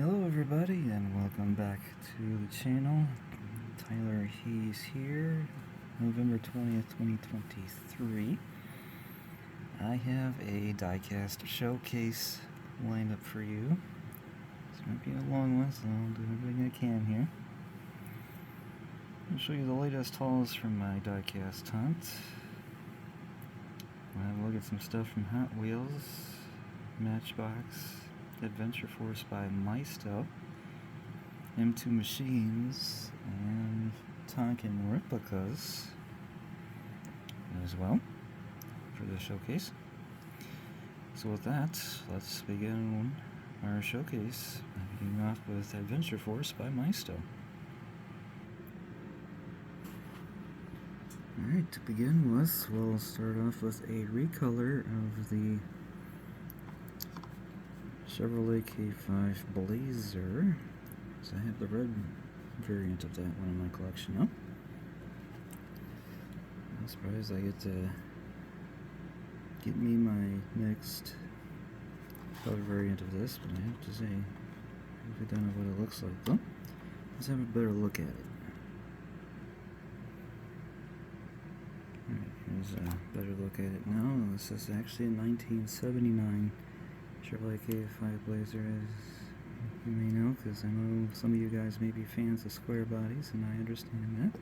Hello everybody and welcome back to the channel. Tyler Hayes here, November 20th, 2023. I have a diecast showcase lined up for you. This might be a long one, so I'll do everything I can here. I'll show you the latest hauls from my diecast hunt. We'll have a look at some stuff from Hot Wheels, Matchbox, Adventure Force by Maisto, M2 Machines, and Tonkin replicas as well for the showcase. So with that, let's begin our showcase by beginning off with Adventure Force by Maisto. Alright, to begin with, we'll start off with a recolor of the Chevrolet K5 Blazer. So I have the red variant of that one in my collection now. I'm surprised I get to get me my next color variant of this, but I have to say, I don't know what it looks like though. Let's have a better look at it. Alright, here's a better look at it now. This is actually a 1979 Chevrolet K5 Blazer, as you may know, because I know some of you guys may be fans of square bodies, and I understand that.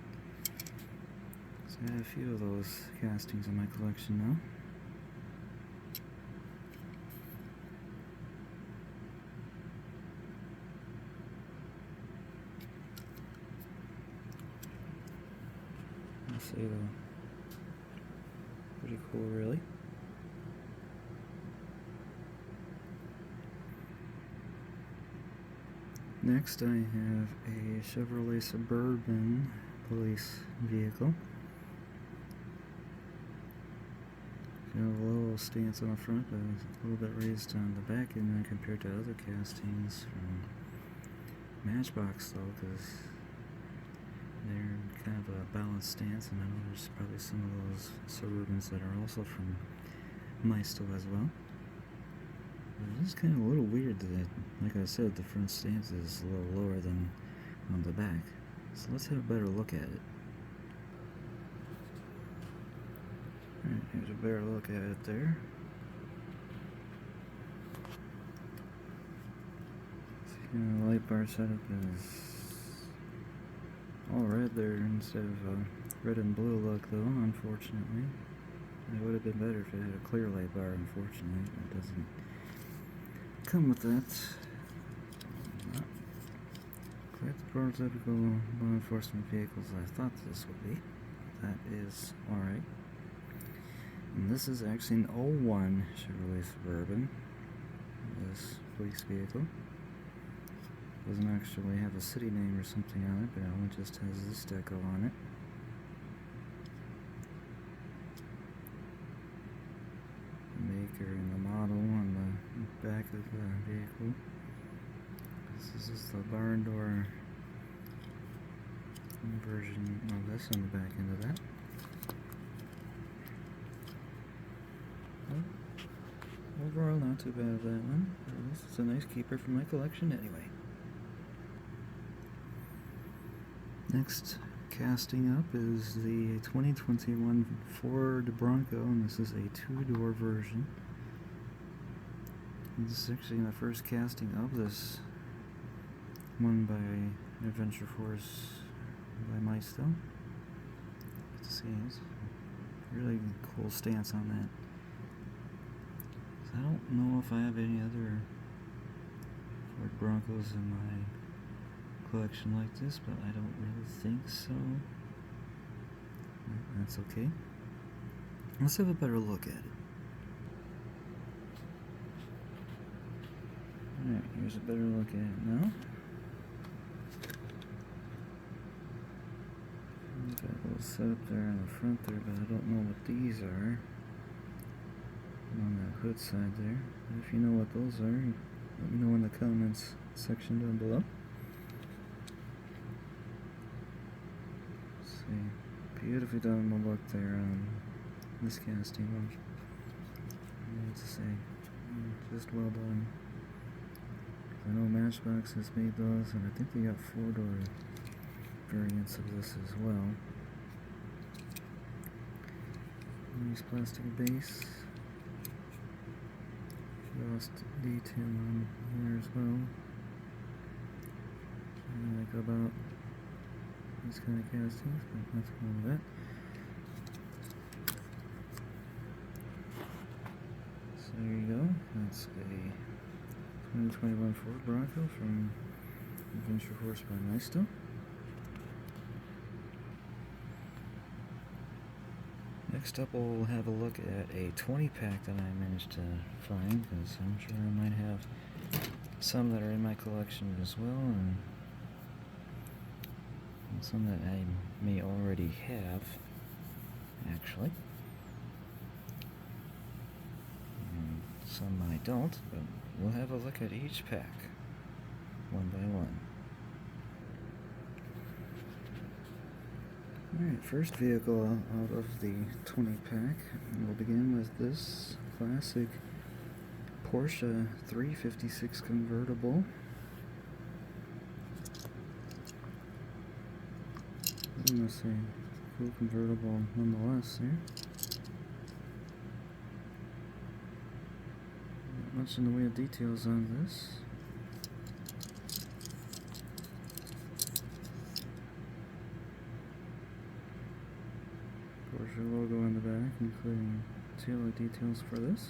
So I have a few of those castings in my collection now. I'll say though, pretty cool really. Next I have a Chevrolet Suburban police vehicle. Got a little stance on the front, but it's a little bit raised on the back end compared to other castings from Matchbox though, because they're kind of a balanced stance, and I know there's probably some of those Suburbans that are also from Maisto as well. It's kind of a little weird that, like I said, the front stance is a little lower than on the back. So let's have a better look at it. Alright, here's a better look at it there. See, the light bar setup is all red there instead of red and blue look though, unfortunately. It would have been better if it had a clear light bar, unfortunately. It doesn't come with that. Not quite the prototypical law enforcement vehicles I thought this would be. That is alright. And this is actually an 01 Chevrolet Suburban. This police vehicle doesn't actually have a city name or something on it, but it only just has this decal on it. Maker and the model on the back of the vehicle. This is the barn door version of this on the back end of that. Well, overall, not too bad of that one. This is a nice keeper for my collection anyway. Next casting up is the 2021 Ford Bronco, and this is a two-door version. This is actually the first casting of this one by Adventure Force by Maisto. Let's see, it's a really cool stance on that. So I don't know if I have any other Ford Broncos in my collection like this, but I don't really think so. That's okay. Let's have a better look at it. Alright, here's a better look at it now. Got a little setup there on the front there, but I don't know what these are on that hood side there. If you know what those are, let me know in the comments section down below. Beautifully done the look there on this casting one. I need to say, just well done. I know Matchbox has made those, and I think they got 4-door variants of this as well. Nice plastic base. Frost detail on there as well. I like about these kind of castings, but let's go with that. So there you go. That's a 2021 Ford Bronco from Adventure Horse by Maisto. Next up, we'll have a look at a 20-pack that I managed to find, because I'm sure I might have some that are in my collection as well, and some that I may already have, actually. And some I don't, but we'll have a look at each pack, one by one. Alright, first vehicle out of the 20-pack, we'll begin with this classic Porsche 356 convertible. I'm gonna say cool convertible nonetheless there. Not much in the way of details on this. Porsche logo in the back, including taillight details for this.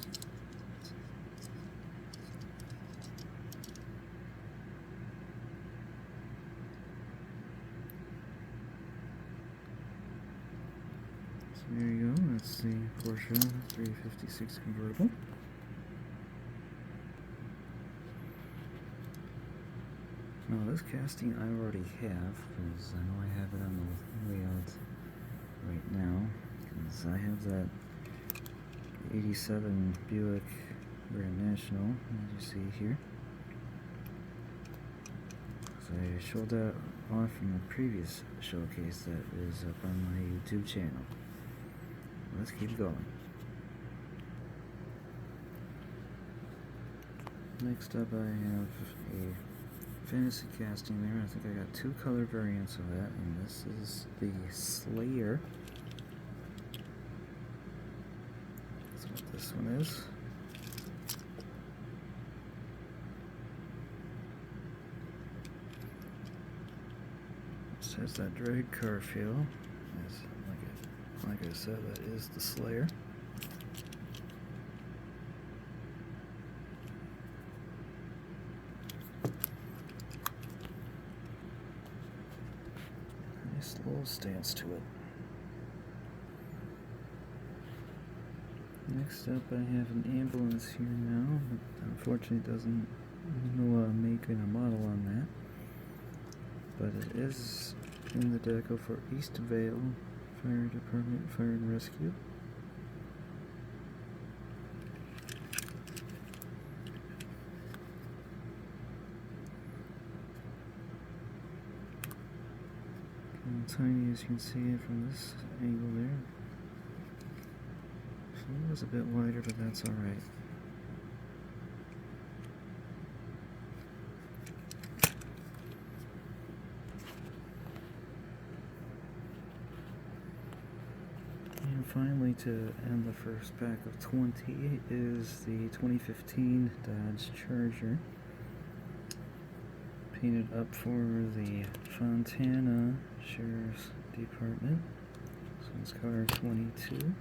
So there you go, that's the Porsche 356 convertible. Now this casting I already have, because I know I have it on the layout right now, because I have that 87 Buick Grand National, as you see here. So I showed that off from the previous showcase that is up on my YouTube channel. Let's keep going. Next up I have a fantasy casting there. I think I got 2 color variants of that, and this is the Slayer. That's what this one is. This has that drag car feel. Like I said, that is the Slayer. Nice little stance to it. Next up, I have an ambulance here now, but unfortunately it doesn't know a make and a model on that. But it is in the deco for East Vale Fire Department Fire and Rescue. Kind of tiny, as you can see it from this angle there. It was a bit wider, but that's alright. And finally, to end the first pack of 20 is the 2015 Dodge Charger. Painted up for the Fontana Sheriff's Department. So it's car 22.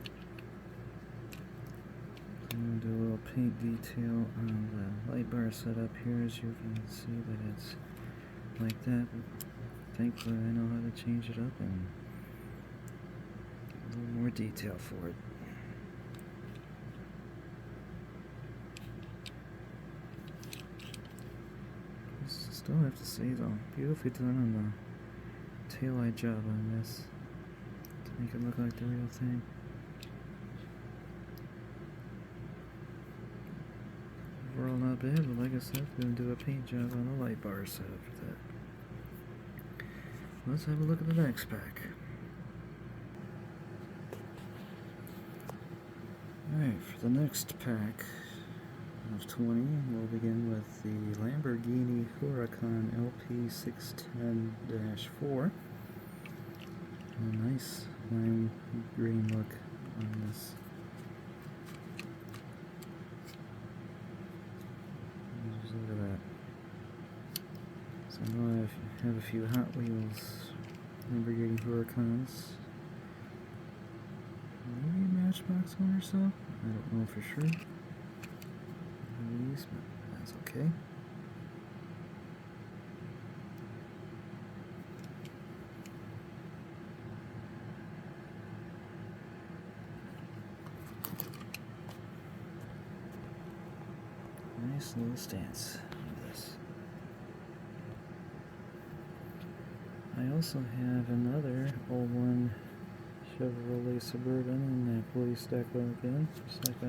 I'm going to do a little paint detail on the light bar setup here, as you can see that it's like that. But thankfully I know how to change it up and a little more detail for it. Still have to say though, beautifully done on the taillight job on this to make it look like the real thing. Overall not bad, but like I said, we're going to do a paint job on the light bar setup for that. Let's have a look at the next pack. Alright, for the next pack, of 20. We'll begin with the Lamborghini Huracan LP610-4. A nice lime green look on this. Just look at that. So I know I have a few Hot Wheels Lamborghini Huracans. Maybe a Matchbox one or so? I don't know for sure. These, but that's okay. Nice little stance of this. I also have another 01 Chevrolet Suburban in that police deco again, just like I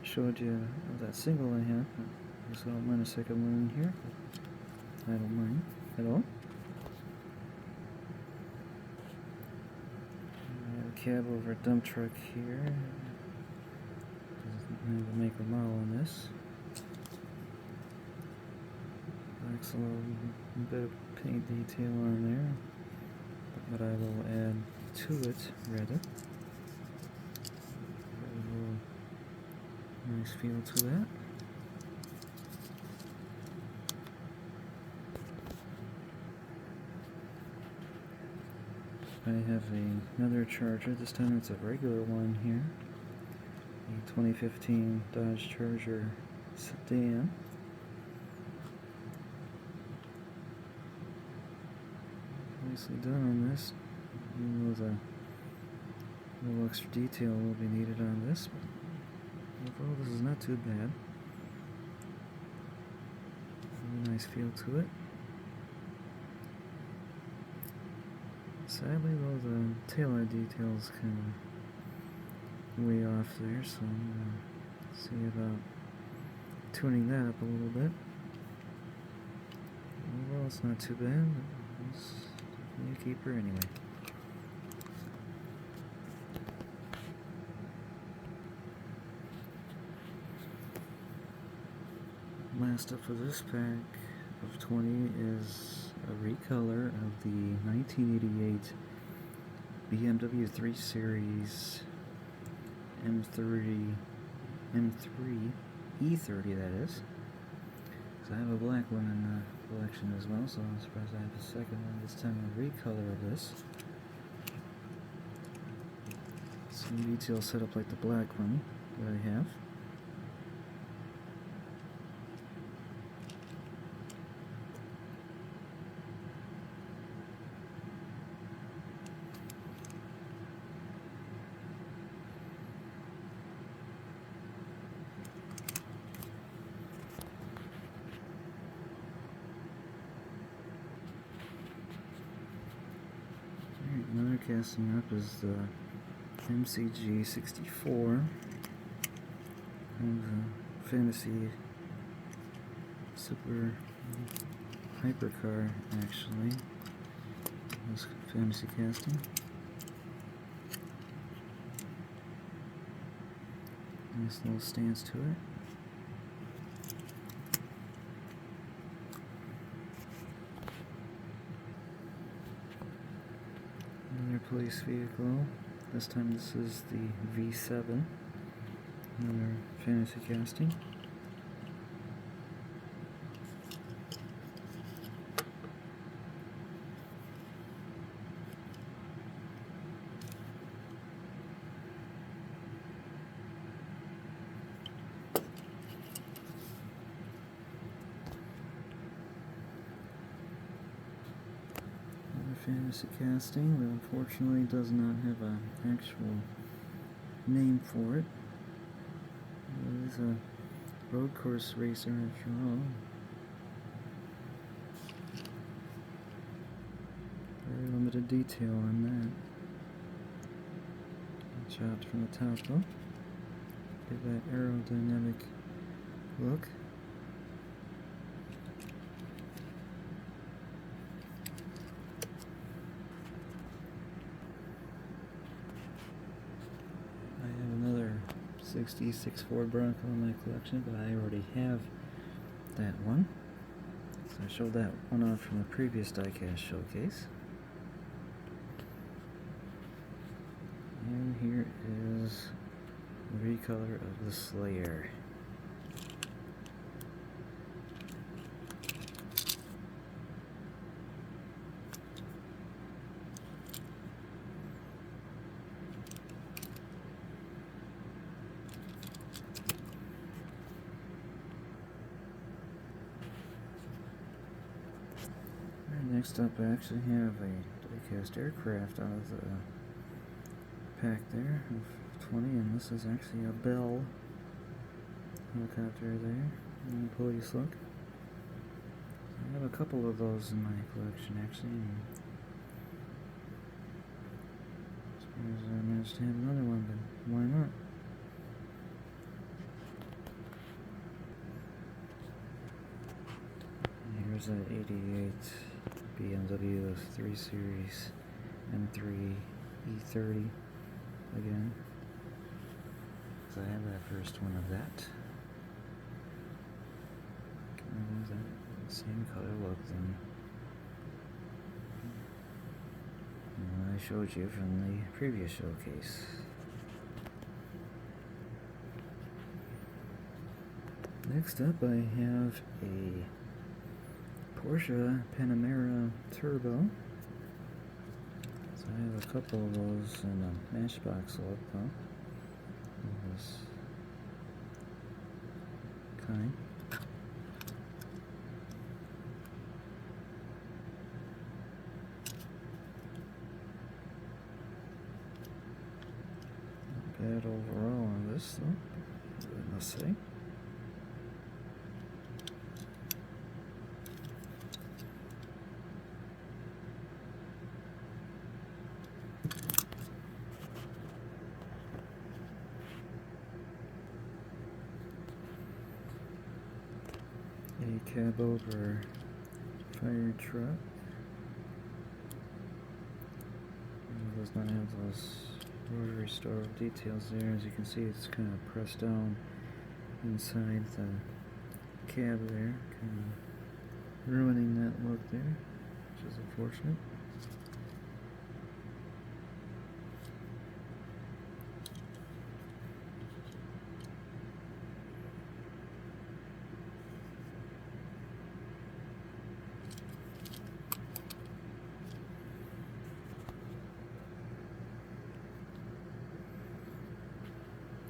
showed you of that single I have. So I don't mind a second one in here. I don't mind at all. I have a cab over a dump truck here. Doesn't have a make or model on this. Lacks a little bit of paint detail on there, but I will add to it rather. Nice feel to that. I have another Charger. This time it's a regular one here. A 2015 Dodge Charger sedan. Nicely done on this. Even though the little extra detail will be needed on this. Overall, this is not too bad. Really nice feel to it. Sadly, though, the taillight details kind of way off there, so I'm gonna see about tuning that up a little bit. Overall, it's not too bad. It's definitely a keeper anyway. Last up for this pack of 20 is a recolor of the 1988 BMW 3 Series M3 E30, that is. So I have a black one in the collection as well, so I'm surprised I have a second one. This time a recolor of this. Some details set up like the black one that I have. Another casting up is the MCG 64. And the Fantasy Super Hypercar, actually. This fantasy casting. Nice little stance to it. Another police vehicle. This time this is the V7. Another fantasy casting. Fantasy casting that unfortunately does not have an actual name for it. It is a road course racer after all. Very limited detail on that. Shot from the top though. Give that aerodynamic look. 66 Ford Bronco in my collection, but I already have that one. So I showed that one off from the previous diecast showcase. And here is the recolor of the Slayer. Next up, I actually have a diecast aircraft out of the pack there of 20, and this is actually a Bell helicopter there in the police look. I have a couple of those in my collection actually, and I suppose I managed to have another one, but why not? And here's an 88 BMW 3 Series M3 E30 again. So I have that first one of that. That same color look then I showed you from the previous showcase. Next up I have a Porsche Panamera Turbo. So I have a couple of those in a Matchbox look though. Of this kind. Not bad overall on this though, I must say. A cab over fire truck. It does not have those rotary store details there. As you can see, it's kind of pressed down inside the cab there, kind of ruining that look there, which is unfortunate.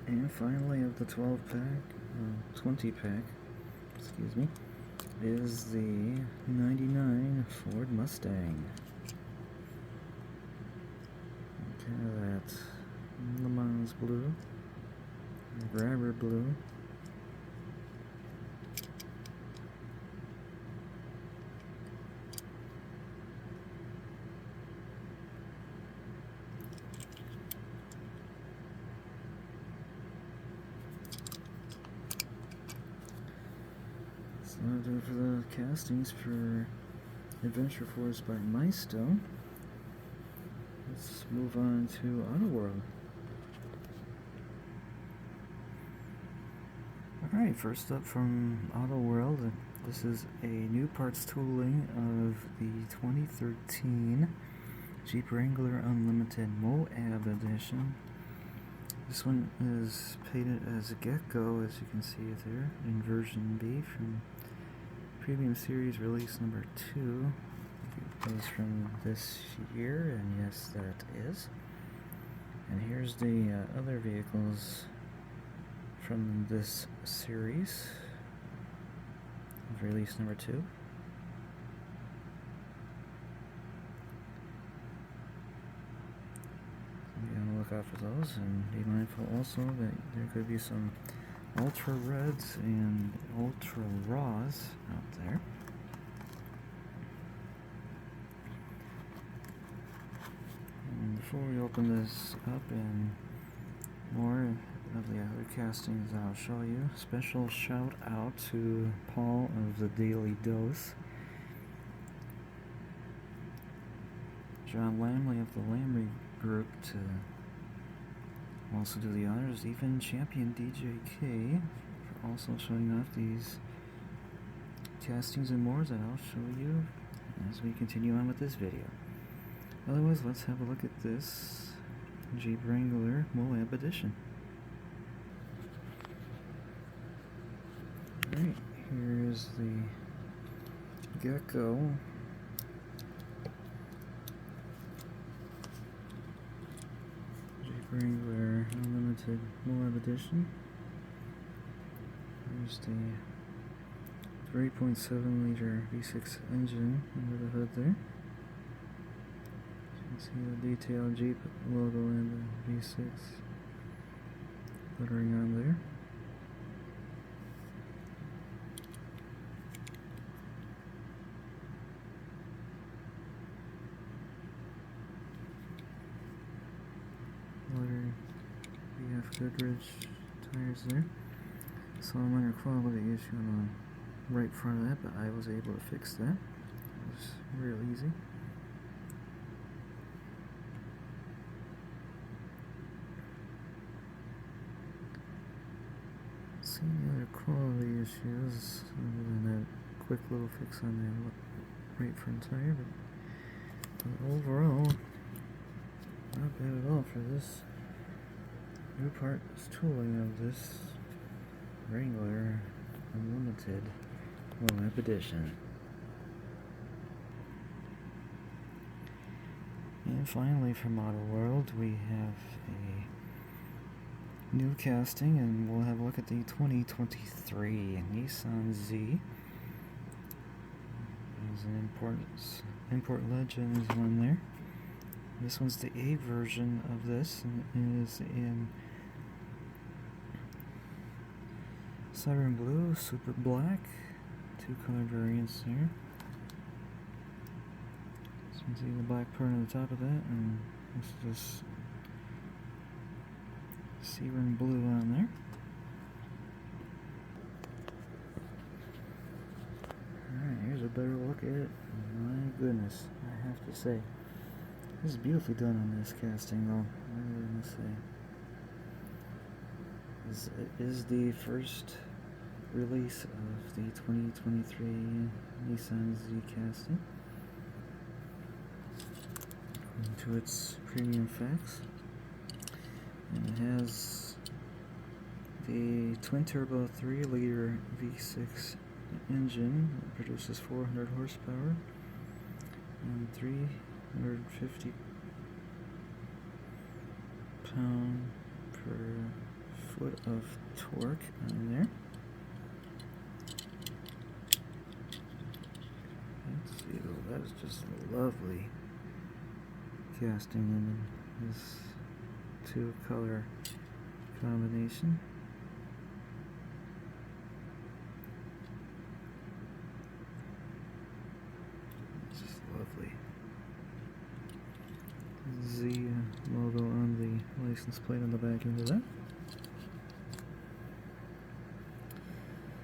And finally, of the 12 pack, 20 pack, excuse me, is the 99 Ford Mustang. Kind of that Le Mans blue, grabber blue. So that'll do it for the castings for Adventure Force by Maisto. Let's move on to Auto World. Alright, first up from Auto World, this is a new parts tooling of the 2013 Jeep Wrangler Unlimited Moab Edition. This one is painted as a Gecko, as you can see it there, in version B from Premium Series release number 2. It was from this year, and yes, that is. And here's the other vehicles from this series of release number 2. Be on the lookout for those, and be mindful also that there could be some Ultra Reds and Ultra Raws out there. And before we open this up and more of the other castings I'll show you, special shout out to Paul of the Daily Dose, John Lamley of the Lamley Group to We'll also do the honors, even champion DJK, for also showing off these castings and more that I'll show you as we continue on with this video. Otherwise, let's have a look at this Jeep Wrangler Moab Edition. Alright, here is the Gecko. Jeep Wrangler Unlimited Moab Edition. Here's the 3.7 liter V6 engine under the hood there. You can see the detailed Jeep logo and the V6 lettering on there. Lettering BF Goodrich tires there. Saw a minor quality issue on the right front of that, but I was able to fix that. It was real easy. See any other quality issues other than that quick little fix on the right front tire, but overall, not bad at all for this new parts tooling of this Wrangler Unlimited Moab Edition. And finally, from Model World, we have a new casting, and we'll have a look at the 2023 Nissan Z. There's an Import Legends one there. This one's the A version of this, and it is in Siren Blue, Super Black, two color variants there. So you can see the black part on the top of that, and this is Siren Blue on there. Alright, here's a better look at it. My goodness, I have to say. This is beautifully done on this casting, though. I really must say. This is the first release of the 2023 Nissan Z casting. Into its premium facts. And it has the twin turbo 3 liter V6 engine that produces 400 horsepower and 350 pound per foot of torque on there. Let's see, though, that is just a lovely casting in this two color combination. It's just lovely. Z logo on the license plate on the back end of that.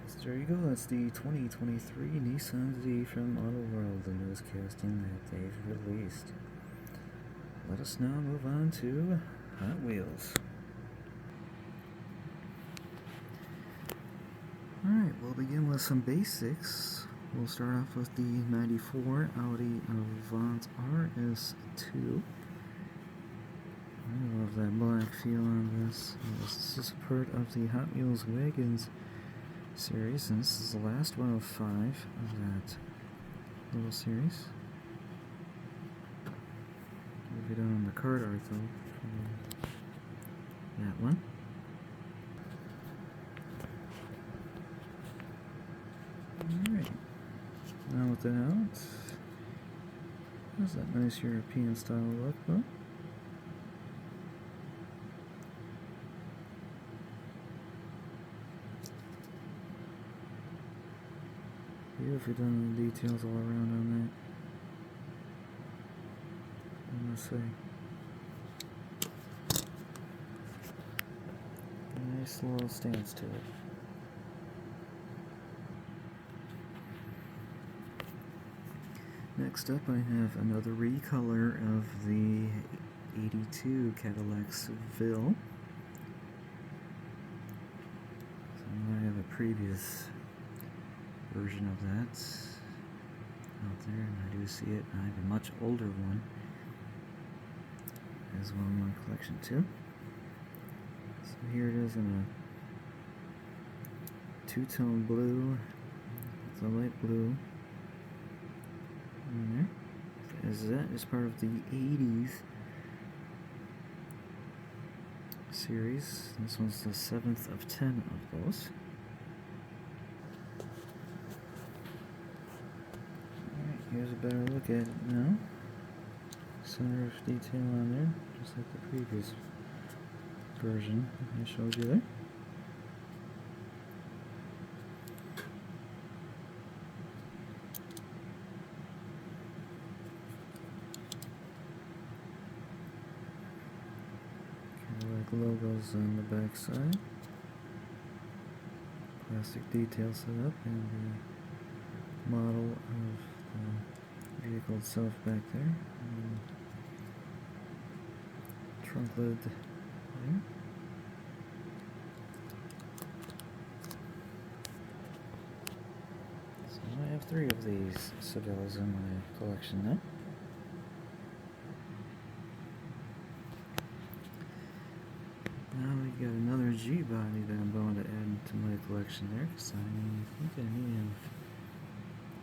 So there you go, that's the 2023 Nissan Z from Model World, the newest casting that they've released. Let us now move on to Hot Wheels. Alright, we'll begin with some basics. We'll start off with the 94 Audi Avant RS2. I love that black feel on this. This is part of the Hot Wheels Wagons series, and this is the last one of 5 of that little series. We'll be done on the card art though, for that one. Alright, now with that out, there's that nice European style look though. Beautifully done the details all around on that, I must say. Nice little stance to it. Next up I have another recolor of the 82 Cadillac Seville. a previous version of that out there, and I do see it. I have a much older one as well in my collection too. So here it is in a two-tone blue. It's a light blue in there. As that is part of the 80s series. This one's the 7th of 10 of those. Alright, here's a better look at it now. Sunroof detail on there, just like the previous version I showed you there. Logos on the back side, plastic detail set up, and the model of the vehicle itself back there, and trunk lid there. So I have 3 of these Sevilles in my collection now. Now we got another G-body that I'm going to add to my collection there, because I think I may have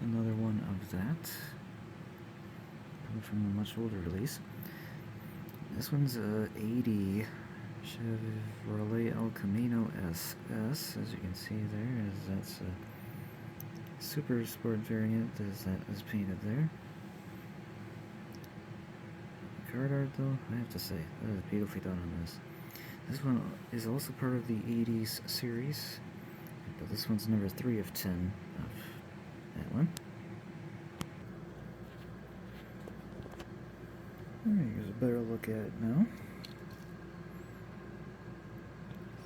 another one of that, coming from a much older release. This one's a 80 Chevrolet El Camino SS, as you can see there, as that's a super sport variant, as that is painted there. Card art though, I have to say, that is beautifully done on this. This one is also part of the 80s series, but this one's number 3 of 10 of that one. Alright, here's a better look at it now.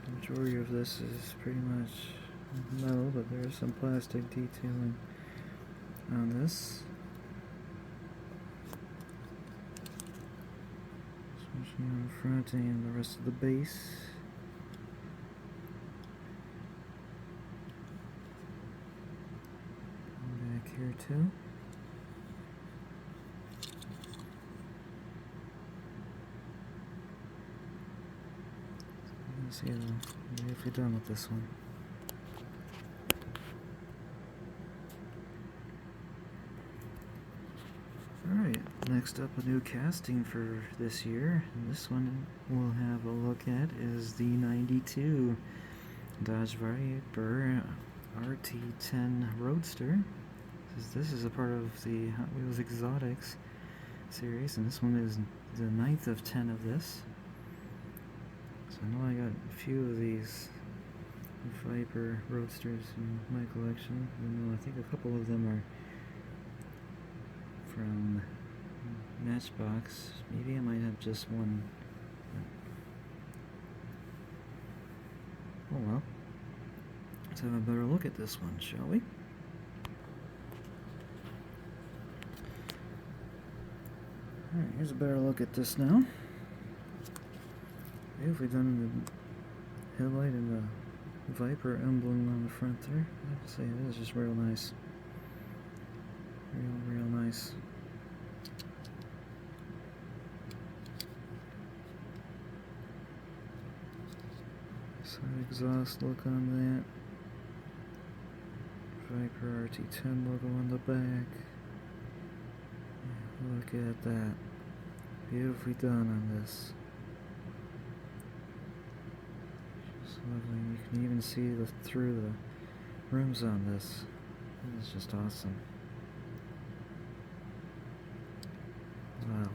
The majority of this is pretty much metal, but there's some plastic detailing on this. Especially on the front and the rest of the base. And back here too. Let's see if we're done with this one. Alright, next up, a new casting for this year. And this one we'll have a look at is the 92 Dodge Viper RT10 Roadster. This is a part of the Hot Wheels Exotics series, and this one is the 9th of 10 of this. So I know I got a few of these Viper Roadsters in my collection. I think a couple of them are from Matchbox. Maybe I might have just one. Oh well. Let's have a better look at this one, shall we? Alright, here's a better look at this now. Beautifully done the headlight and the Viper emblem on the front there. I have to say, it is just real nice. Real nice. Side exhaust look on that. Viper RT10 logo on the back. Look at that. Beautifully done on this. Just lovely. You can even see through the rims on this. It's just awesome. Wow.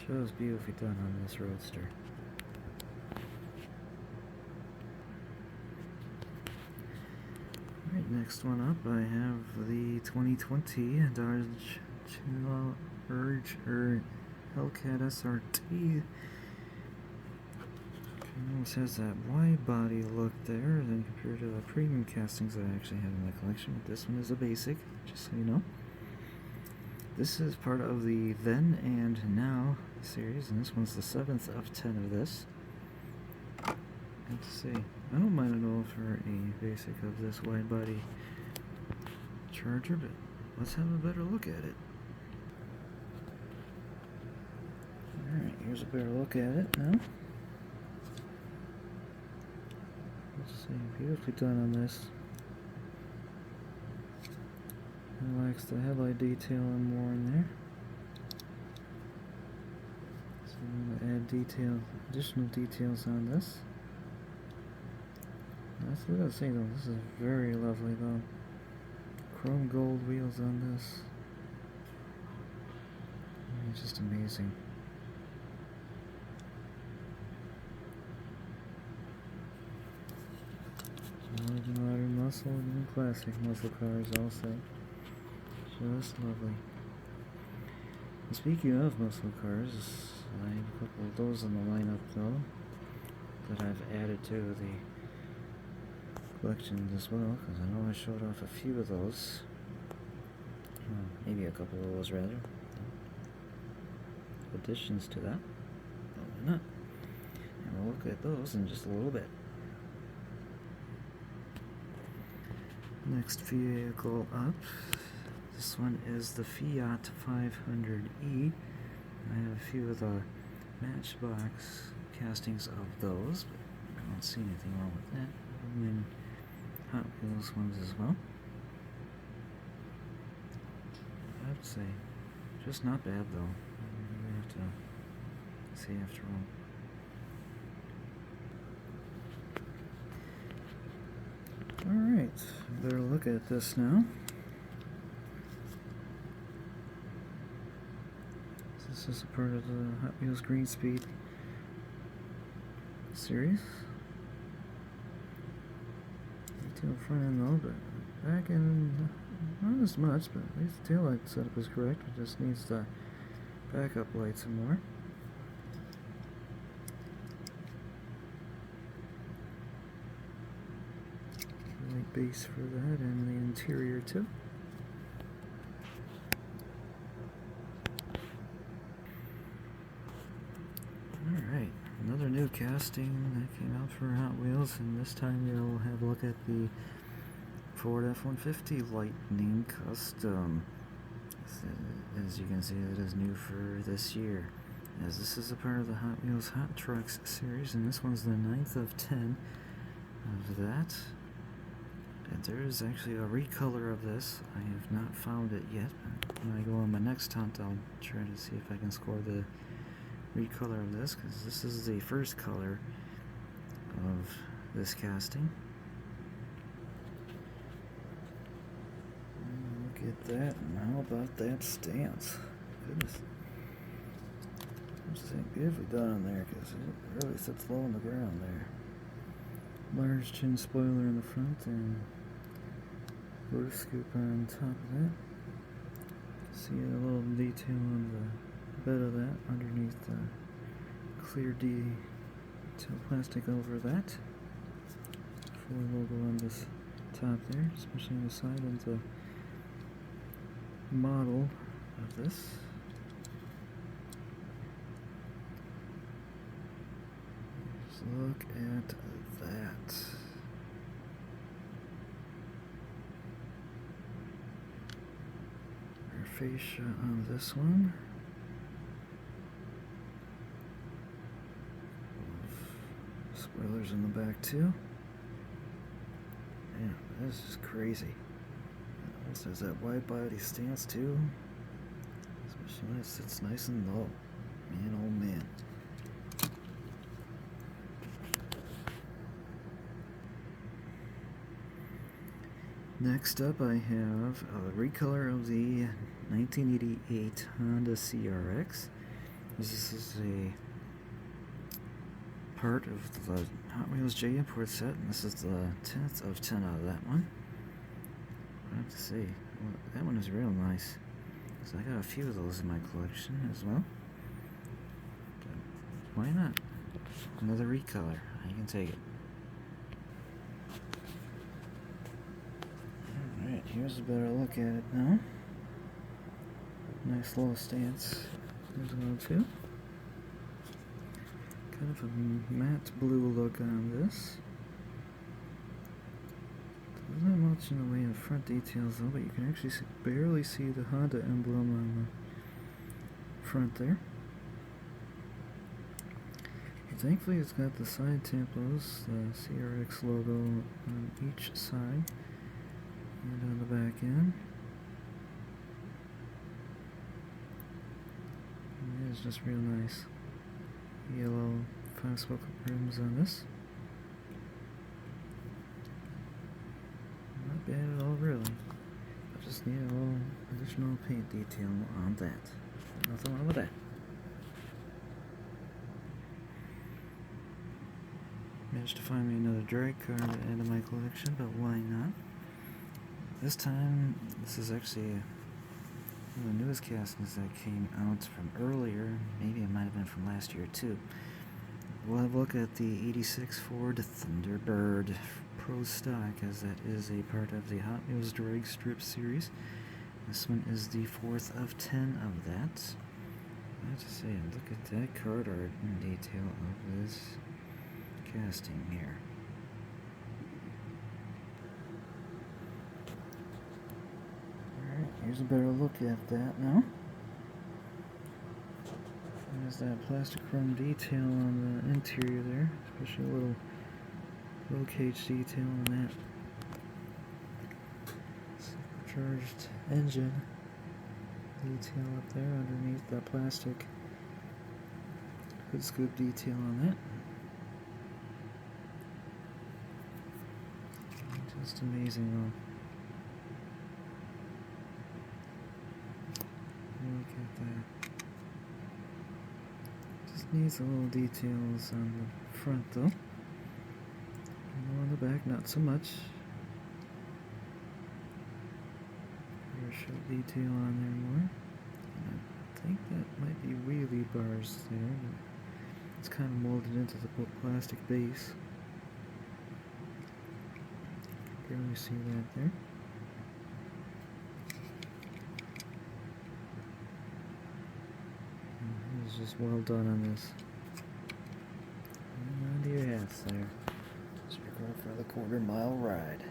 Shows beautifully done on this Roadster. Alright, next one up, I have the 2020 Dodge Hellcat SRT. Almost has that wide body look there, then compared to the premium castings that I actually have in my collection. But this one is a basic, just so you know. This is part of the Then and Now series, and this one's the 7th of 10 of this. Let's see. I don't mind at all for a basic of this wide body Charger, but let's have a better look at it. Alright, here's a better look at it now. Let's see, beautifully done on this. Relax the headlight detail and more in there. So I'm going to add additional details on this. That's what I was saying though, this is very lovely though. Chrome gold wheels on this. It's just amazing. Modern muscle and classic muscle cars also. Just lovely. And speaking of muscle cars, I have a couple of those in the lineup though that I've added to the collection as well, because I know I showed off a few of those. Well, maybe a couple of those rather. Additions to that. But why not? And we'll look at those in just a little bit. Next vehicle up. This one is the Fiat 500e. I have a few of the Matchbox castings of those, but I don't see anything wrong with that. And then Hot Wheels ones as well. I have to say, just not bad though. We have to see after all. Alright, better look at this now. This is a part of the Hot Wheels Green Speed series. Detail front end though, but back end not as much, but at least the taillight setup is correct. It just needs the backup light some more. Light base for that and the interior too. Alright, another new casting that came out for Hot Wheels, and this time we'll have a look at the Ford F-150 Lightning Custom. As you can see, it is new for this year, as this is a part of the Hot Wheels Hot Trucks series, and this one's the 9th of 10 of that. And there is actually a recolor of this. I have not found it yet. When I go on my next hunt, I'll try to see if I can score the recolor of this, because this is the first color of this casting. Look at that, and how about that stance? Goodness. I'm just saying, beautifully done on there, because it really sits low on the ground there. Large chin spoiler in the front and roof scoop on top of that. See a little detail on the bed of that underneath the clear detail plastic over that. Ford logo on this top there, especially on the side of the model of this. Just look at that. Our fascia on this one. Spoilers in the back too. Man, this is crazy. Also has that wide body stance too. Especially when it sits nice and low. Man, oh man. Next up I have a recolor of the 1988 Honda CRX. This is a part of the Hot Wheels J Import set, and this is the 10th of 10 out of that one. I have to say, well, that one is real nice. So I got a few of those in my collection as well. But why not? Another recolor. I can take it. Alright, here's a better look at it now. Nice little stance. There's one too. kind of a matte blue look on this. There's not much in the way of front details though, but you can actually barely see the Honda emblem on the front there. But thankfully it's got the side tampos, the CRX logo on each side and on the back end. And it is just real nice. Yellow 5-spoke rims on this. Not bad at all, really. I just need a little additional paint detail on that. Nothing wrong with that. Managed to find me another drag car to add to my collection, but why not? This time, this is actually one of the newest castings that came out from earlier. Maybe it might have been from last year too. We'll have a look at the 86 Ford Thunderbird Pro Stock, as that is a part of the Hot Wheels Drag Strip series. This one is the 4th of 10 of that. I have to say, look at that card art and detail of this casting here. Alright, here's a better look at that now. There's that plastic chrome detail on the interior there, especially a little roll cage detail on that. Supercharged engine detail up there underneath that plastic hood scoop detail on that. Just amazing though. Look at that. Just needs a little details on the front though. And on the back, not so much. Parachute detail on there more. And I think that might be wheelie bars there. It's kind of molded into the plastic base. Barely see that there. It was just well done on this. And onto your hats there. So you're going for the quarter-mile ride.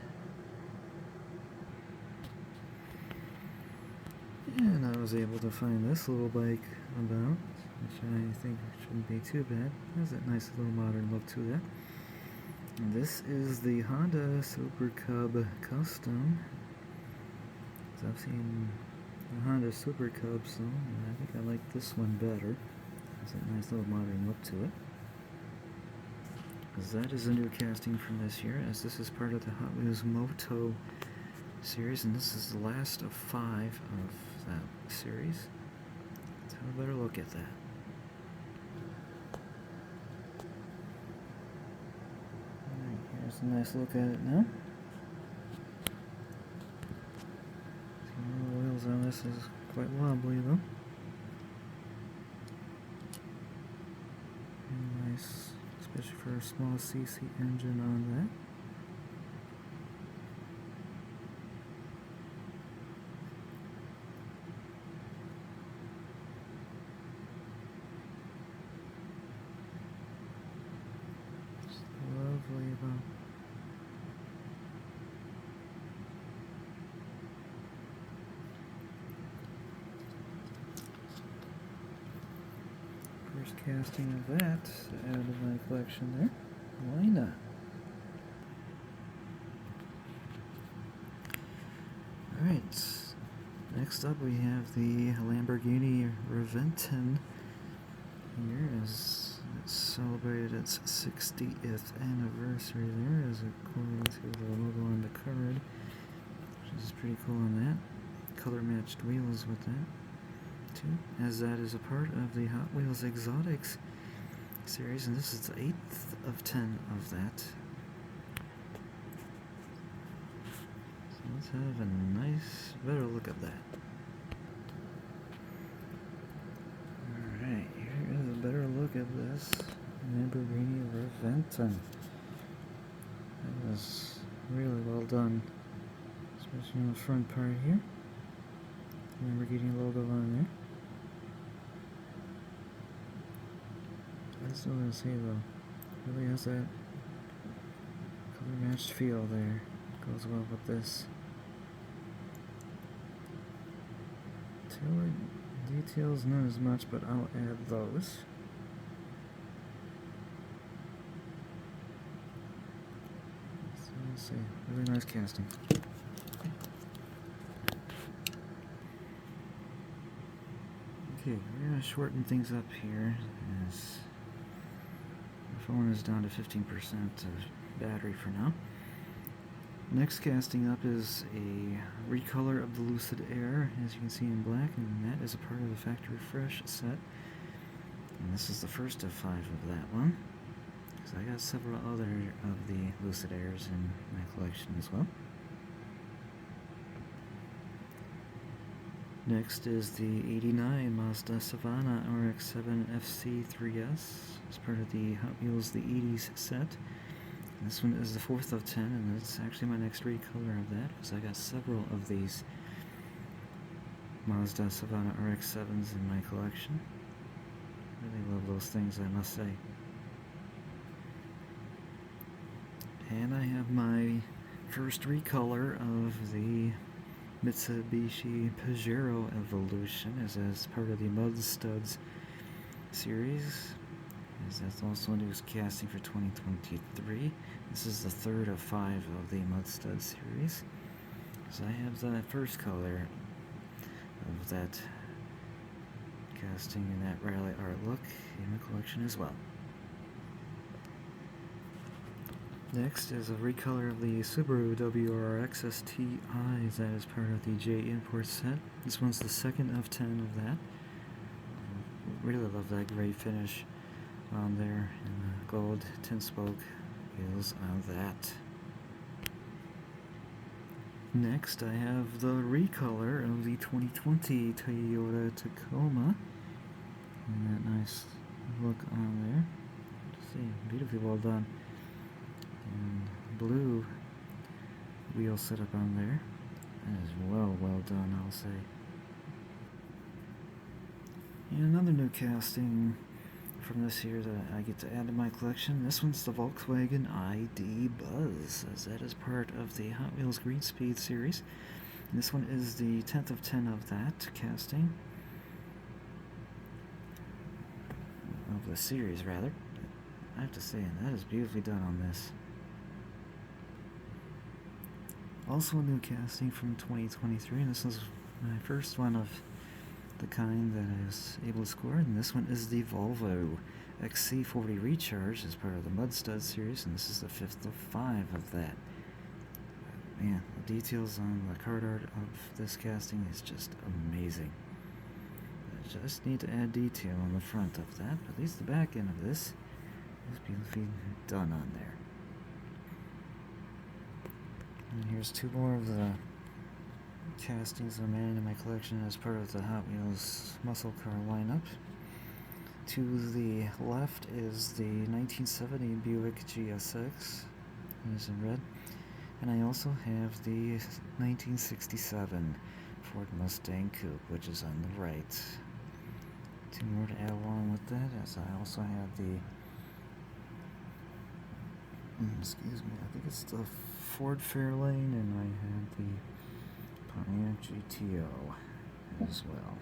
And I was able to find this little bike about, which I think shouldn't be too bad. It has that nice little modern look to that. And this is the Honda Super Cub Custom. So I've seen the Honda Super Cubs, so I think I like this one better. Has that nice little modern look to it. Because that is a new casting from this year, as this is part of the Hot Wheels Moto series, and this is the last of 5 of that series. Let's have a better look at that. Here's a nice look at it now. The wheels on this is quite wobbly though. And nice, especially for a small CC engine on that. Just lovely though. First casting of that out of my collection there. Why not? Alright, next up we have the Lamborghini Reventon here, as it celebrated its 60th anniversary there, as according to the logo on the card, which is pretty cool on that. Color matched wheels with that too, as that is a part of the Hot Wheels Exotics series, and this is the 8th of 10 of that. So let's have a nice, better look at that. Alright, here is a better look at this Lamborghini Reventon. That was really well done, especially on the front part here. Lamborghini logo on there. still has halo. Really has that color matched feel there. Goes well with this. Tail details not as much, but I'll add those. So let's see. Really nice casting. Okay, we're gonna shorten things up here as the phone is down to 15% of battery for now. Next casting up is a recolor of the Lucid Air, as you can see in black, and that is a part of the Factory Fresh set. And this is the first of 5 of that one, because I got several other of the Lucid Airs in my collection as well. Next is the 89 Mazda Savana RX-7 FC3S. It's part of the Hot Wheels The 80s set. And this one is the 4th of 10, and it's actually my next recolor of that, because I got several of these Mazda Savana RX-7s in my collection. Really love those things, I must say. And I have my first recolor of the Mitsubishi Pajero Evolution, as part of the Mud Studs series. As that's also a new casting for 2023. This is the 3rd of 5 of the Mud Studs series. So I have the first color of that casting and that rally art look in the collection as well. Next is a recolor of the Subaru WRX STI that is part of the J Import set. This one's the 2nd of 10 of that. Really love that gray finish on there, and the gold tin spoke wheels on that. Next I have the recolor of the 2020 Toyota Tacoma, and that nice look on there. Let's see, beautifully well done. And blue wheel setup on there. That is well done, I'll say. And another new casting from this year that I get to add to my collection. This one's the Volkswagen ID Buzz, as that is part of the Hot Wheels Green Speed series. And this one is the 10th of 10 of that casting. Of the series, rather. I have to say, that is beautifully done on this. Also a new casting from 2023, and this is my first one of the kind that I was able to score, and this one is the Volvo XC40 Recharge as part of the Mud Studs series, and this is the 5th of 5 of that. Man, the details on the card art of this casting is just amazing. I just need to add detail on the front of that, but at least the back end of this is beautifully done on there. And here's 2 more of the castings I'm adding to my collection as part of the Hot Wheels muscle car lineup. To the left is the 1970 Buick GSX, is in red, and I also have the 1967 Ford Mustang Coupe, which is on the right. 2 more to add along with that, as I also have the excuse me, I think it's the Ford Fairlane, and I have the Pontiac GTO as well.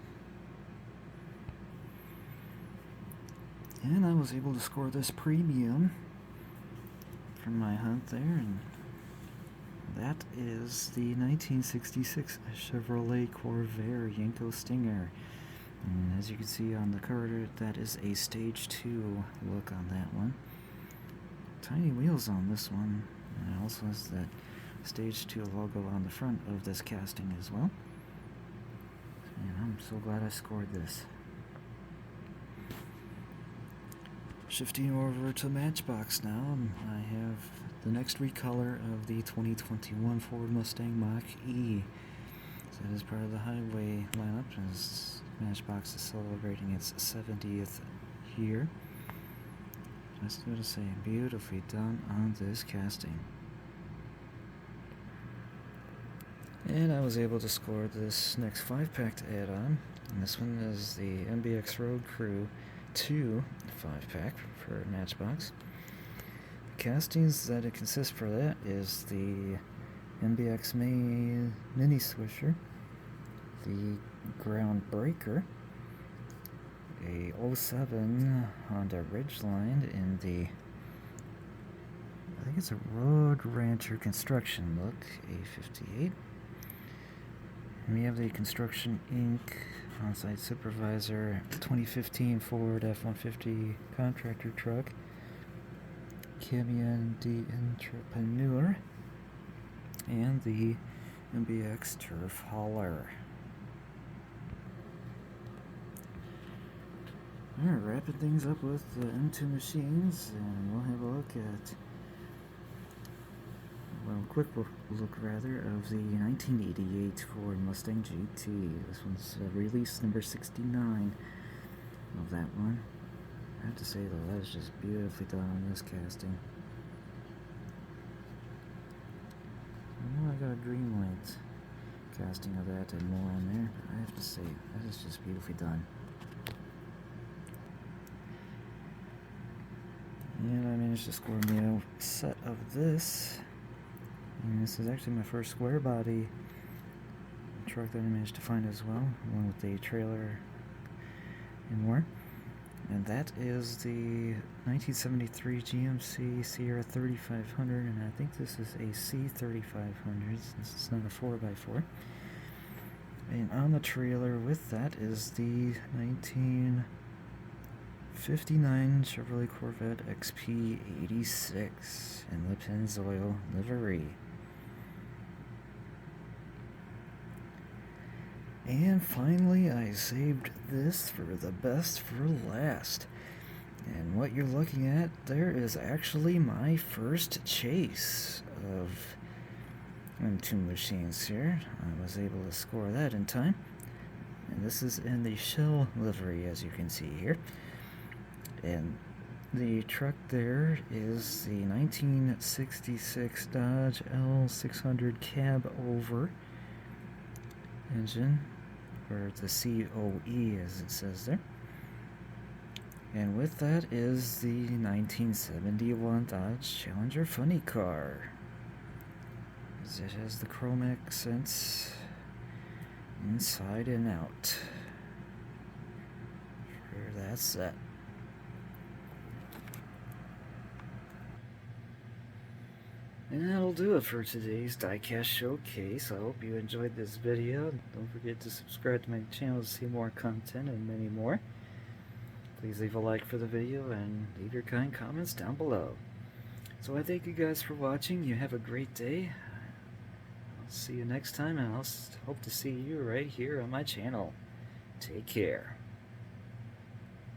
And I was able to score this premium from my hunt there, and that is the 1966 Chevrolet Corvair Yenko Stinger. And as you can see on the card, that is a Stage 2 look on that one. Tiny wheels on this one, and it also has that Stage 2 logo on the front of this casting as well. And I'm so glad I scored this. Shifting over to Matchbox now, I have the next recolor of the 2021 Ford Mustang Mach-E. So that is part of the highway lineup, as Matchbox is celebrating its 70th year. Just gotta say, beautifully done on this casting. And I was able to score this next 5-pack to add on. And this one is the MBX Road Crew 2 5-pack for Matchbox. Castings that it consists for that is the MBX Mini Swisher, the Groundbreaker, a 07 Honda Ridgeline in the, I think it's a Road Rancher Construction look, A58. And we have the Construction Inc. On-site supervisor 2015 Ford F-150 contractor truck, Camion d'Entrepreneur, and the MBX Turf Hauler. Alright, wrapping things up with the M2 machines, and we'll have a look at, well, a quick look rather, of the 1988 Ford Mustang GT. This one's release number 69 of that one. I have to say though, that is just beautifully done on this casting. I got a Greenlight casting of that and more on there, but I have to say, that is just beautifully done. And I managed to score me a set of this. And this is actually my first square body truck that I managed to find as well, along with the trailer and more. And that is the 1973 GMC Sierra 3500, and I think this is a C3500 since it's not a 4x4. And on the trailer with that is the 1959 Chevrolet Corvette XP86 in the Pennzoil livery. And finally, I saved this for the best for last. And what you're looking at there is actually my first chase of M2 machines here. I was able to score that in time. And this is in the Shell livery, as you can see here. And the truck there is the 1966 Dodge L600 cab over engine, or the COE as it says there. And with that is the 1971 Dodge Challenger funny car. It has the chrome accents inside and out for that set. And that'll do it for today's diecast showcase. I hope you enjoyed this video. Don't forget to subscribe to my channel to see more content and many more. Please leave a like for the video and leave your kind comments down below. So I thank you guys for watching. You have a great day. I'll see you next time, and I'll hope to see you right here on my channel. Take care.